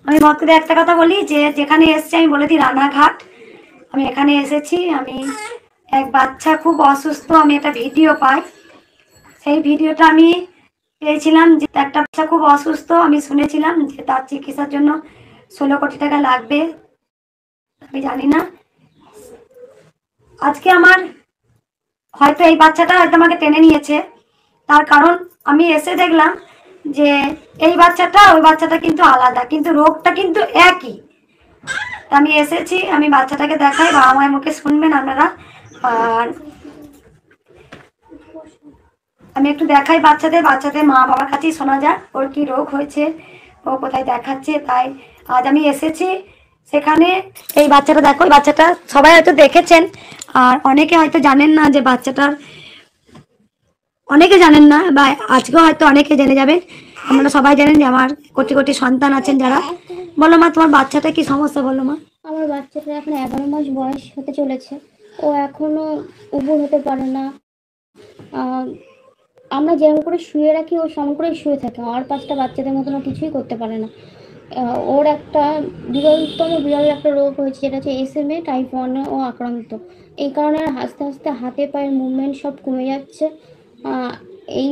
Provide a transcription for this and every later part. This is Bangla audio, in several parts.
আমি ভক্তদের একটা কথা বলি যে যেখানে এসেছি আমি বলে দিই রানাঘাট। আমি এখানে এসেছি, আমি এক বাচ্চা খুব অসুস্থ, আমি একটা ভিডিও পাই, সেই ভিডিওটা আমি পেয়েছিলাম যে একটা বাচ্চা খুব অসুস্থ, আমি শুনেছিলাম যে তার চিকিৎসার জন্য 16 কোটি টাকা লাগবে। আমি জানি না, আজকে আমার হয়তো এই বাচ্চাটা হয়তো আমাকে টেনে নিয়েছে, তার কারণ আমি এসে দেখলাম যে এই বাচ্চাটা ওই বাচ্চাটা কিন্তু আলাদা, কিন্তু রোগটা কিন্তু একই। আমি এসেছি, আমি বাচ্চাটাকে দেখাই, বাবা মায়ের মুখে শুনবেন আপনারা। আর আমি একটু দেখাই বাচ্চাদের মা বাবার কাছেই শোনা যায় ওর কি রোগ হয়েছে, ও কোথায় দেখাচ্ছে। তাই আজ আমি এসেছি সেখানে। এই বাচ্চাটা দেখো, এই বাচ্চাটা সবাই হয়তো দেখেছেন, আর অনেকে হয়তো জানেন না যে বাচ্চাটার, অনেকে জানেন না, বা আজকেও হয়তো অনেকে জেনে যাবেন। আপনারা সবাই জানেন যে আমার কোটি কোটি সন্তান আছেন যারা। বলো মা, তোমার বাচ্চাটা কি সমস্যা, বলো মা। আমার বাচ্চাটা এখন 11 মাস বয়স হতে চলেছে, ও এখনো উবুর হতে পারে না। আমরা যেমন করে শুয়ে রাখি ও সম করে শুয়ে থাকে, আর 5টা বাচ্চাদের মতন ও কিছুই করতে পারে না। ওর একটা বিরল একটা রোগ হয়েছে, যেটা হচ্ছে SMA টাইপ 1 ও আক্রান্ত। এই কারণে আস্তে আস্তে হাতে পায়ের মুভমেন্ট সব কমে যাচ্ছে। এই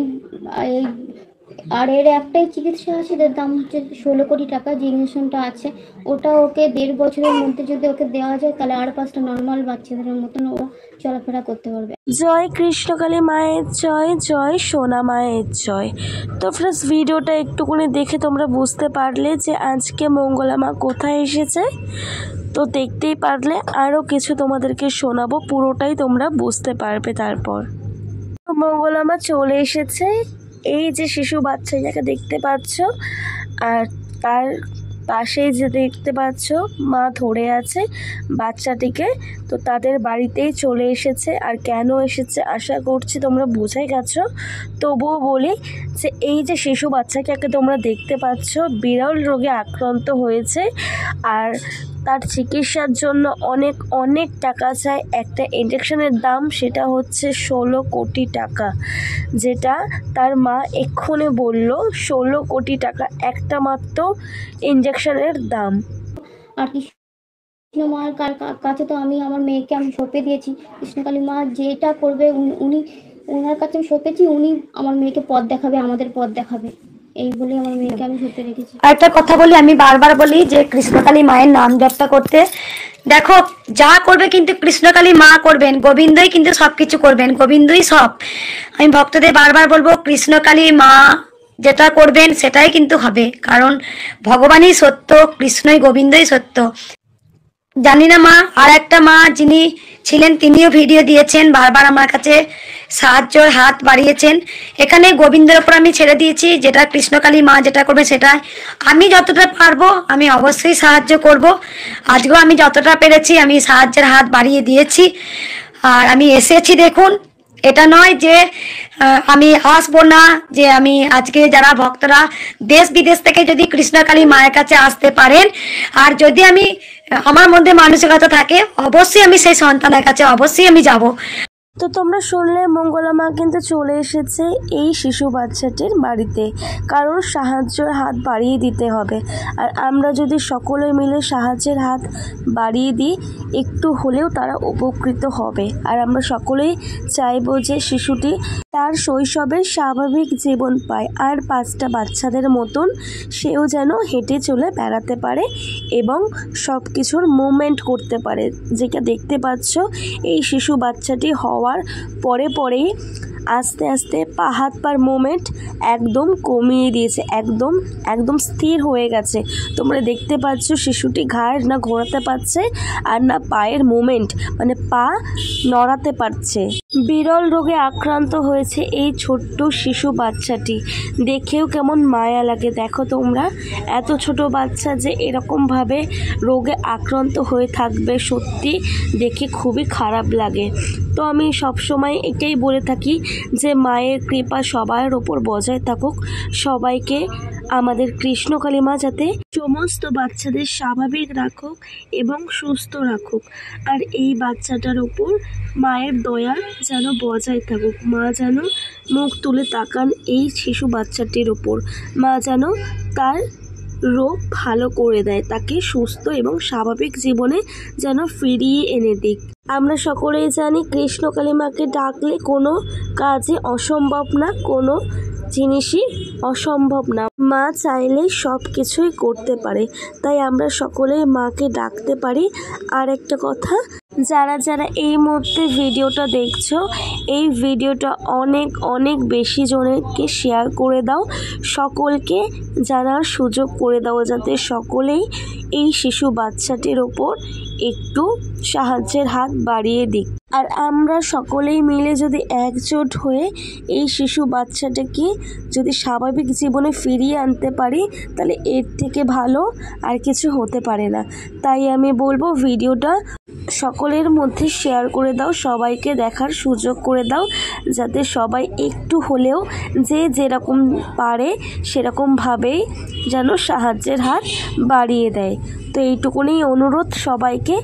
আর এর একটাই চিকিৎসা আছে, এর দাম হচ্ছে 16 কোটি টাকা। যে ইঞ্জেকশনটা আছে ওটা ওকে 1.5 বছরের মধ্যে যদি ওকে দেওয়া যায়, তাহলে আর 5টা নর্মাল বাচ্চাদের মতন ও চলাফেরা করতে পারবে। জয় কৃষ্ণকালী মায়ের জয়, জয় সোনা মায়ের জয়। তো ফ্রেন্ডস, ভিডিওটা একটুখানি দেখে তোমরা বুঝতে পারলে যে আজকে মঙ্গলা মা কোথায় এসেছে। তো দেখতেই পারলে, আরও কিছু তোমাদেরকে শোনাবো, পুরোটাই তোমরা বুঝতে পারবে। তারপর মঙ্গলা মা চলে এসেছে। এই যে শিশু বাচ্চা যাকে দেখতে পাচ্ছ, আর তার পাশেই যে দেখতে পাচ্ছ মা ধরে আছে বাচ্চাটিকে, তো তাদের বাড়িতেই চলে এসেছে। আর কেন এসেছে আশা করছি তোমরা বুঝেই গেছো, তবুও বলি যে এই যে শিশু বাচ্চাকে তোমরা দেখতে পাচ্ছ বিরল রোগে আক্রান্ত হয়েছে, আর তার চিকিৎসার জন্য অনেক অনেক টাকা চাই। একটা ইঞ্জেকশনের দাম সেটা হচ্ছে 16 কোটি টাকা, যেটা তার মা এক্ষুনি বলল 16 কোটি টাকা একটা মাত্র ইঞ্জেকশনের দাম। আর কৃষ্ণ মায়ের কাছে তো আমি আমার মেয়েকে আমি সঁপে দিয়েছি। কৃষ্ণকালী মা যেটা করবে উনি ওনার কাছে আমি সঁপেছি, উনি আমার মেয়েকে পথ দেখাবে, আমাদের পথ দেখাবে, এই বলে আমার মেয়েকে আমি সঁপে রেখেছি। আরেকটা কথা বলি, আমি বারবার বলি যে কৃষ্ণকালী মায়ের নাম জপটা করতে। দেখো, যা করবে কিন্তু কৃষ্ণকালী মা করবেন, গোবিন্দই কিন্তু সবকিছু করবেন, গোবিন্দই সব। আমি ভক্তদের বারবার বলবো কৃষ্ণকালী মা যেটা করবেন সেটাই কিন্তু হবে, কারণ ভগবানই সত্য, কৃষ্ণই গোবিন্দই সত্য। জানি না মা, আর একটা মা যিনি ছিলেন তিনিও ভিডিও দিয়েছেন, বারবার আমার কাছে সাহায্যের হাত বাড়িয়েছেন। এখানে গোবিন্দের ওপর আমি ছেড়ে দিয়েছি, যেটা কৃষ্ণকালী মা যেটা করবে সেটা আমি যতটা পারবো আমি অবশ্যই সাহায্য করব। আজকেও আমি যতটা পেরেছি আমি সাহায্যের হাত বাড়িয়ে দিয়েছি। আর আমি এসেছি, দেখুন, এটা নয় যে আমি আসবো না, যে আমি আজকে যারা ভক্তরা দেশ বিদেশ থেকে যদি কৃষ্ণকালী মায়ের কাছে আসতে পারেন, আর যদি আমি আমার মধ্যে মানসিকতা থাকে, অবশ্যই আমি সেই সন্তানের কাছে অবশ্যই আমি যাব। তো তোমরা শুনলে মঙ্গলা মা কিন্তু চলে এসেছে এই শিশু বাচ্চাটির বাড়িতে, কারণ সাহায্যের হাত বাড়িয়ে দিতে হবে। আর আমরা যদি সকলে মিলে সাহায্যের হাত বাড়িয়ে দিই, একটু হলেও তারা উপকৃত হবে। আর আমরা সকলেই চাইবো যে শিশুটি তার শৈশবের স্বাভাবিক জীবন পায়, আর 5টা বাচ্চাদের মতন সেও যেন হেঁটে চলে বেড়াতে পারে এবং সব কিছুর মুভমেন্ট করতে পারে। যেটা দেখতে পাচ্ছ, এই শিশু বাচ্চাটি হওয়ার পরেই আস্তে আস্তে হাত পার মুভমেন্ট একদম কমিয়ে দিয়েছে, একদম স্থির হয়ে গেছে। তোমরা দেখতে পাচ্ছ শিশুটি ঘাড় না ঘোরাতে পারছে, আর না পায়ের মুভমেন্ট, মানে পা নড়াতে পারছে। বিরল রোগে আক্রান্ত হয়েছে এই ছোট্ট শিশু বাচ্চাটি, দেখেও কেমন মায়া লাগে। দেখো তোমরা, এত ছোট বাচ্চা যে এরকমভাবে রোগে আক্রান্ত হয়ে থাকবে, সত্যি দেখে খুবই খারাপ লাগে। তো আমি সবসময় এটাই বলে থাকি যে মায়ের কৃপা সবার ওপর বজায় থাকুক, সবাইকে আমাদের কৃষ্ণকালী মা যাতে সমস্ত বাচ্চাদের স্বাভাবিক রাখুক এবং সুস্থ রাখুক। আর এই বাচ্চাটার ওপর মায়ের দয়া যেন বজায় থাকুক, মা যেন মুখ তুলে তাকান এই শিশু বাচ্চাটির ওপর, মা যেন তার রোগ ভালো করে দেয়, তাকে সুস্থ এবং স্বাভাবিক জীবনে যেন ফিরিয়ে এনে দিক। আমরা সকলেই জানি কৃষ্ণকালী মাকে ডাকলে কোনো কাজে অসম্ভব না, কোনো জিনিসই অসম্ভব না। মা চাইলে সব কিছুই করতে পারে, তাই আমরা সকলেই মাকে ডাকতে পারি। আর একটা কথা, যারা যারা এই মুহূর্তে ভিডিওটা দেখছো, এই ভিডিওটা অনেক অনেক বেশি জনকে শেয়ার করে দাও, সকলকে জানার সুযোগ করে দাও, যাতে সকলেই এই শিশু বাচ্চাটির ওপর একটু সাহায্যের হাত বাড়িয়ে দিক। আর আমরা সকলেই মিলে যদি একজোট হয়ে এই শিশু বাচ্চাটাকে যদি স্বাভাবিক জীবনে ফিরিয়ে আনতে পারি, তাহলে এর থেকে ভালো আর কিছু হতে পারে না। তাই আমি বলবো ভিডিওটা সকলের মধ্যে শেয়ার করে দাও, সবাইকে দেখার সুযোগ করে দাও, যাতে সবাই একটু হলেও যে যেরকম পারে সেরকমভাবেই যেন সাহায্যের হাত বাড়িয়ে দেয়। তো এইটুকুনি অনুরোধ সবাইকে,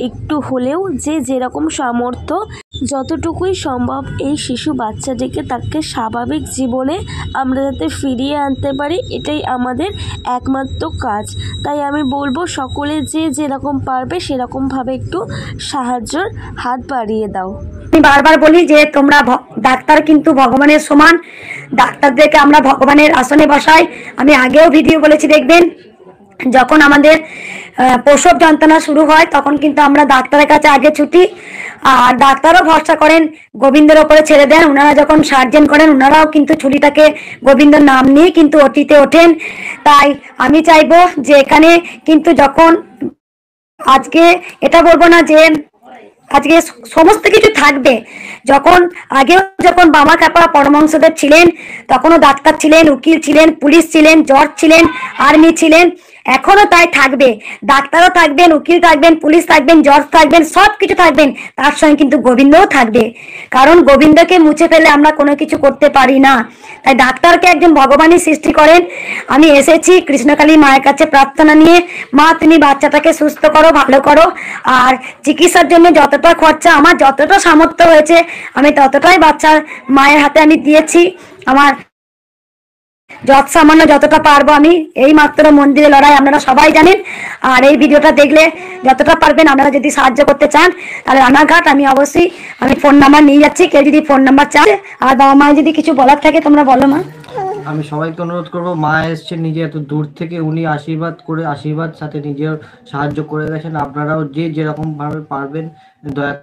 একটু হলেও যে যেরকম সামর্থ্য, যতটুকুই সম্ভব এই শিশু বাচ্চাটিকে তাকে স্বাভাবিক জীবনে আমরা যাতে ফিরিয়ে আনতে পারি, এটাই আমাদের একমাত্র কাজ। তাই আমি বলবো সকলে যে যেরকম পারবে সেরকমভাবে একটু সাহায্যের হাত বাড়িয়ে দাও। আমি বারবার বলি যে তোমরা ডাক্তার কিন্তু ভগবানের সমান, ডাক্তারদেরকে আমরা ভগবানের আসনে বসাই। আমি আগেও ভিডিও বলেছি, দেখবেন যখন আমাদের প্রসব যন্ত্রণা শুরু হয় তখন কিন্তু আমরা ডাক্তারের কাছে আগে ছুটি, আর ডাক্তারও ভরসা করেন, গোবিন্দের ওপরে ছেড়ে দেন। ওনারা যখন সার্জেন করেন ওনারাও কিন্তু ছুরিটাকে গোবিন্দর নাম নিয়ে কিন্তু ওটিতে ওঠেন। তাই আমি চাইবো যে এখানে কিন্তু যখন আজকে এটা বলবো না যে আজকে সমস্ত কিছু থাকবে, যখন আগেও যখন বামা কাপা পরমহংসদেব ছিলেন তখনও ডাক্তার ছিলেন, উকিল ছিলেন, পুলিশ ছিলেন, জজ ছিলেন, আর্মি ছিলেন, এখনো তাই থাকবে। ডাক্তারও থাকবেন, উকিল থাকবেন, পুলিশ থাকবেন, জজ থাকবেন, সব কিছু থাকবেন, তার সঙ্গে কিন্তু গোবিন্দও থাকবে। কারণ গোবিন্দকে মুছে ফেলে আমরা কোনো কিছু করতে পারি না। তাই ডাক্তারকে একজন ভগবানই সৃষ্টি করেন। আমি এসেছি কৃষ্ণকালী মায়ের কাছে প্রার্থনা নিয়ে, মা তুমি বাচ্চাটাকে সুস্থ করো, ভালো করো, আর চিকিৎসার জন্য যতটা খরচা আমার যতটা সামর্থ্য হয়েছে আমি ততটাই বাচ্চার মায়ের হাতে আমি দিয়েছি। আমার যত সামান্য যতটা পারবো আমি, এই মাত্র মন্দিরে লড়াই আপনারা সবাই জানেন। আর এই ভিডিওটা দেখলে যতটা পারবেন আপনারা যদি সাহায্য করতে চান তাহলে রানাঘাট আমি অবশ্যই আমি ফোন নাম্বার নিয়ে যাচ্ছি, কেউ যদি ফোন নাম্বার চান। আর বাবা মায়ের যদি কিছু বলার থাকে তোমরা বলো মা। আমি সবাইকে অনুরোধ করবো, মা এসছেন নিজে এত দূর থেকে, উনি আশীর্বাদ করে আশীর্বাদ সাথে নিজের সাহায্য করে গেছেন। আপনারাও যে যেরকম ভাবে পারবেন দয়া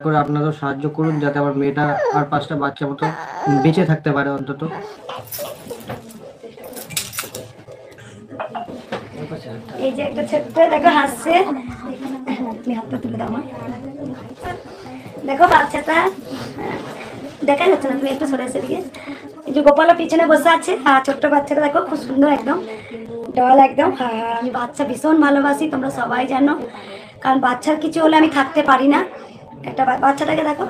করে আপনারাও সাহায্য করুন, যাতে আমার মেয়েটা আর 5টা বাচ্চা মতো বেঁচে থাকতে পারে অন্তত। এই যে একটা ছোট্ট দেখো হাসছে, তুমি হাতটা তুলে দাও মা। দেখো বাচ্চাটা দেখা যাচ্ছে না, তুমি একটু সরে এসে দিকে। এই যে গোপালা পিছনে বসে আছে, আর ছোট্ট বাচ্চাটা দেখো খুব সুন্দর একদম ডল একদম। আমি বাচ্চা ভীষণ ভালোবাসি, তোমরা সবাই জানো, কারণ বাচ্চার কিছু হলে আমি থাকতে পারি না। একটা বাচ্চাটাকে দেখো,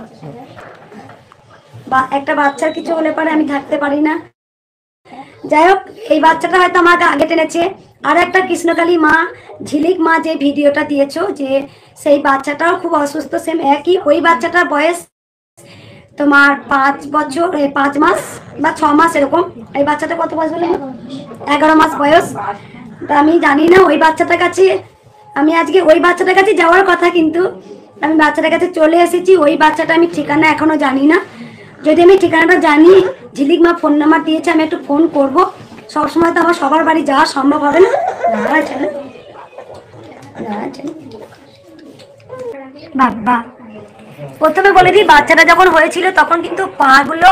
একটা বাচ্চার কিছু হলে পরে আমি থাকতে পারি না। যাই হোক, এই বাচ্চাটা হয়তো আমাকে আগে টেনেছে। আর একটা কৃষ্ণকালী মা, ঝিলিক মা যে ভিডিওটা দিয়েছো, যে সেই বাচ্চাটাও খুব অসুস্থ, সেম একই। ওই বাচ্চাটার বয়স তোমার 5 বছর 5 মাস বা 6 মাস এরকম। এই বাচ্চাটা কত বয়স বলে? 11 মাস বয়স। তা আমি জানি না ওই বাচ্চাটার কাছে, আমি আজকে ওই বাচ্চাটার কাছে যাওয়ার কথা, কিন্তু আমি বাচ্চাটার কাছে চলে এসেছি। ওই বাচ্চাটা আমি ঠিকানা এখনো জানি না। যদি আমি ঠিকানাটা জানি, ঝিলিক মা ফোন নাম্বার দিয়েছে, আমি একটু ফোন করবো। সবসময় তো আমার সবার বাড়ি যাওয়া সম্ভব হবে না। বাবা প্রথমে বলে দিই, বাচ্চাটা যখন হয়েছিল তখন কিন্তু পাগুলো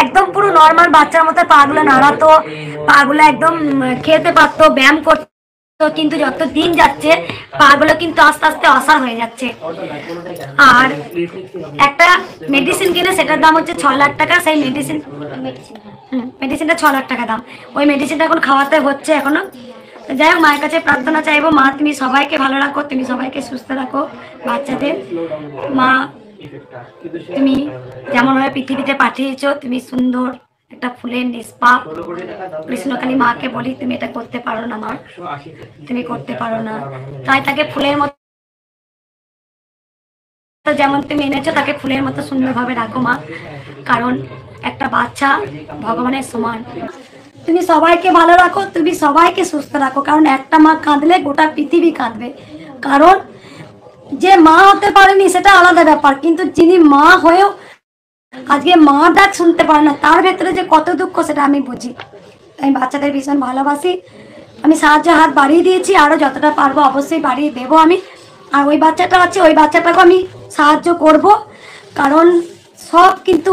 একদম পুরো নর্মাল বাচ্চার মতো পাগুলো নাড়াতো, পাগুলো একদম খেতে পারতো, ব্যায়াম করতো। কিন্তু যত দিন যাচ্ছে পাগুলো কিন্তু আস্তে আস্তে অসাড় হয়ে যাচ্ছে। আর একটা মেডিসিন কিনে সেটার দাম হচ্ছে 6 লাখ টাকা। সেই মেডিসিনটা 6 লাখ টাকা দাম। ওই মেডিসিনটা এখন খাওয়াতে হচ্ছে এখনো। যাই হোক, মায়ের কাছে প্রার্থনা চাইবো, মা তুমি সবাইকে ভালো রাখো, তুমি সবাইকে সুস্থ রাখো, বাচ্চাদের। মা তুমি যেমন ভাবে পৃথিবীতে পাঠিয়েছো, তুমি সুন্দর একটা ফুলের নিষ্পাপ কৃষ্ণকালী মাকে বলি, তুমি এটা করতে পারো না মা, তুমি করতে পারো না। তাই তাকে ফুলের মতো যেমন তুমি এনেছো, তাকে ফুলের মতো সুন্দরভাবে রাখো মা, কারণ একটা বাচ্চা ভগবানের সমান। তুমি সবাইকে ভালো রাখো, তুমি সবাইকে সুস্থ রাখো, কারণ একটা মা কাঁদলে গোটা পৃথিবী কাঁদবে। কারণ যে মা হতে পারেনি সেটা আলাদা ব্যাপার, কিন্তু যিনি মা হয়েও আজকে মা ডাক শুনতে পারে না, তার ভেতরে যে কত দুঃখ সেটা আমি বুঝি। আমি বাচ্চাদের ভীষণ ভালোবাসি, আমি সাহায্যের হাত বাড়িয়ে দিয়েছি, আরও যতটা পারবো অবশ্যই বাড়িয়ে দেবো আমি। আর ওই বাচ্চাটা আছে, ওই বাচ্চাটাকে আমি সাহায্য করব, কারণ সব কিন্তু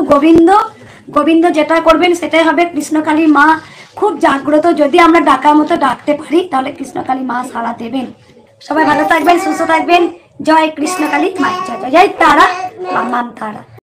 গোবিন্দ যেটা করবেন সেটাই হবে। কৃষ্ণকালী মা খুব জাগ্রত, যদি আমরা ডাকার মতো ডাকতে পারি তাহলে কৃষ্ণকালী মা সাড়া দেবেন। সবাই ভালো থাকবেন, সুস্থ থাকবেন। জয় কৃষ্ণকালী মায়ের জয়। জয় তারা, মাম তারা।